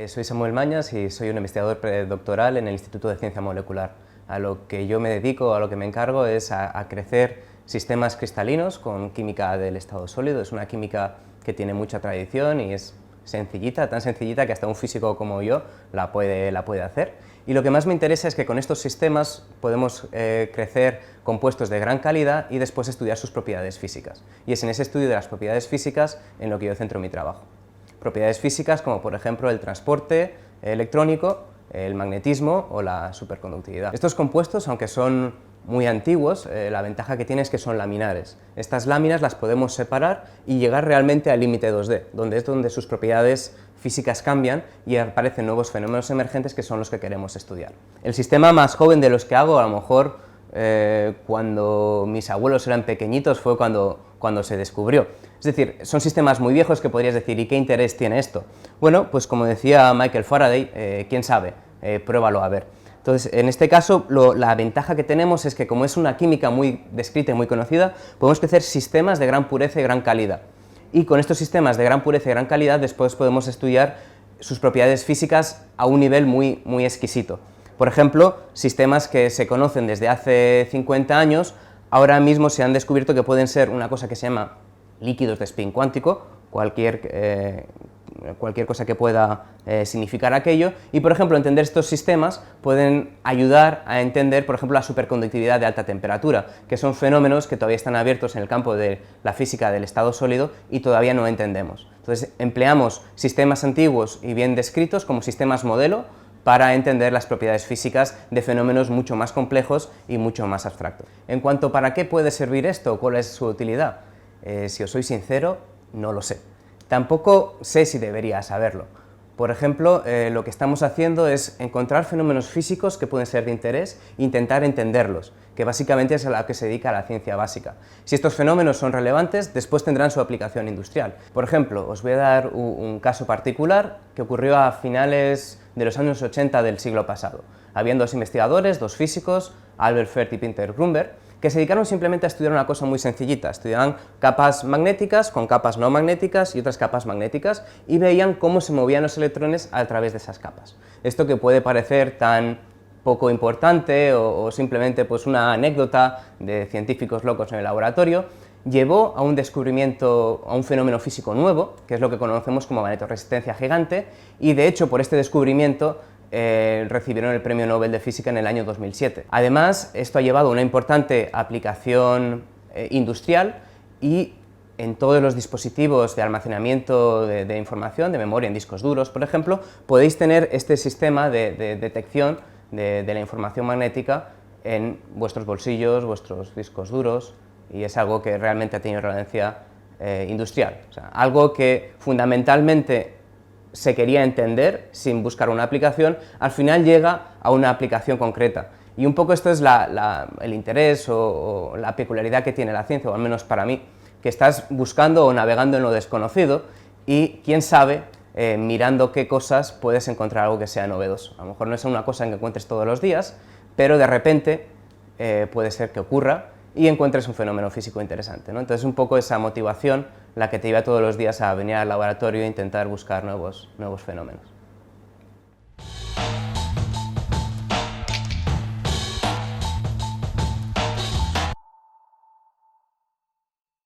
Soy Samuel Mañas y soy un investigador predoctoral en el Instituto de Ciencia Molecular. A lo que yo me dedico, a lo que me encargo es a crecer sistemas cristalinos con química del estado sólido. Es una química que tiene mucha tradición y es sencillita, tan sencillita que hasta un físico como yo la puede hacer. Y lo que más me interesa es que con estos sistemas podemos crecer compuestos de gran calidad y después estudiar sus propiedades físicas. Y es en ese estudio de las propiedades físicas en lo que yo centro mi trabajo. Propiedades físicas como por ejemplo el transporte electrónico, el magnetismo o la superconductividad. Estos compuestos, aunque son muy antiguos, la ventaja que tienen es que son laminares. Estas láminas las podemos separar y llegar realmente al límite 2D, donde es donde sus propiedades físicas cambian y aparecen nuevos fenómenos emergentes que son los que queremos estudiar. El sistema más joven de los que hago, a lo mejor cuando mis abuelos eran pequeñitos, fue cuando se descubrió. Es decir, son sistemas muy viejos que podrías decir, ¿y qué interés tiene esto? Bueno, pues como decía Michael Faraday, quién sabe, pruébalo a ver. Entonces, en este caso, la ventaja que tenemos es que como es una química muy descrita y muy conocida, podemos crecer sistemas de gran pureza y gran calidad. Y con estos sistemas de gran pureza y gran calidad, después podemos estudiar sus propiedades físicas a un nivel muy exquisito. Por ejemplo, sistemas que se conocen desde hace 50 años, ahora mismo se han descubierto que pueden ser una cosa que se llama líquidos de spin cuántico, cualquier cosa que pueda significar aquello, y por ejemplo entender estos sistemas pueden ayudar a entender por ejemplo la superconductividad de alta temperatura, que son fenómenos que todavía están abiertos en el campo de la física del estado sólido y todavía no entendemos. Entonces empleamos sistemas antiguos y bien descritos como sistemas modelo para entender las propiedades físicas de fenómenos mucho más complejos y mucho más abstractos. En cuanto a para qué puede servir esto, cuál es su utilidad, si os soy sincero, no lo sé. Tampoco sé si debería saberlo. Por ejemplo, lo que estamos haciendo es encontrar fenómenos físicos que pueden ser de interés e intentar entenderlos, que básicamente es a lo que se dedica la ciencia básica. Si estos fenómenos son relevantes, después tendrán su aplicación industrial. Por ejemplo, os voy a dar un caso particular que ocurrió a finales de los años 80 del siglo pasado. Habían dos investigadores, dos físicos, Albert Fert y Peter Grunberg, que se dedicaron simplemente a estudiar una cosa muy sencillita. Estudiaban capas magnéticas con capas no magnéticas y otras capas magnéticas y veían cómo se movían los electrones a través de esas capas. Esto que puede parecer tan poco importante o simplemente pues una anécdota de científicos locos en el laboratorio, llevó a un descubrimiento, a un fenómeno físico nuevo, que es lo que conocemos como magnetorresistencia gigante, y de hecho por este descubrimiento recibieron el Premio Nobel de Física en el año 2007. Además, esto ha llevado a una importante aplicación industrial y en todos los dispositivos de almacenamiento de información, de memoria en discos duros, por ejemplo, podéis tener este sistema de detección de la información magnética en vuestros bolsillos, vuestros discos duros, y es algo que realmente ha tenido relevancia industrial. O sea, algo que fundamentalmente se quería entender sin buscar una aplicación, al final llega a una aplicación concreta. Y un poco esto es el interés o la peculiaridad que tiene la ciencia, o al menos para mí, que estás buscando o navegando en lo desconocido y quién sabe, mirando qué cosas puedes encontrar algo que sea novedoso. A lo mejor no es una cosa que encuentres todos los días, pero de repente puede ser que ocurra y encuentres un fenómeno físico interesante, ¿no? Entonces un poco esa motivación la que te lleva todos los días a venir al laboratorio e intentar buscar nuevos fenómenos.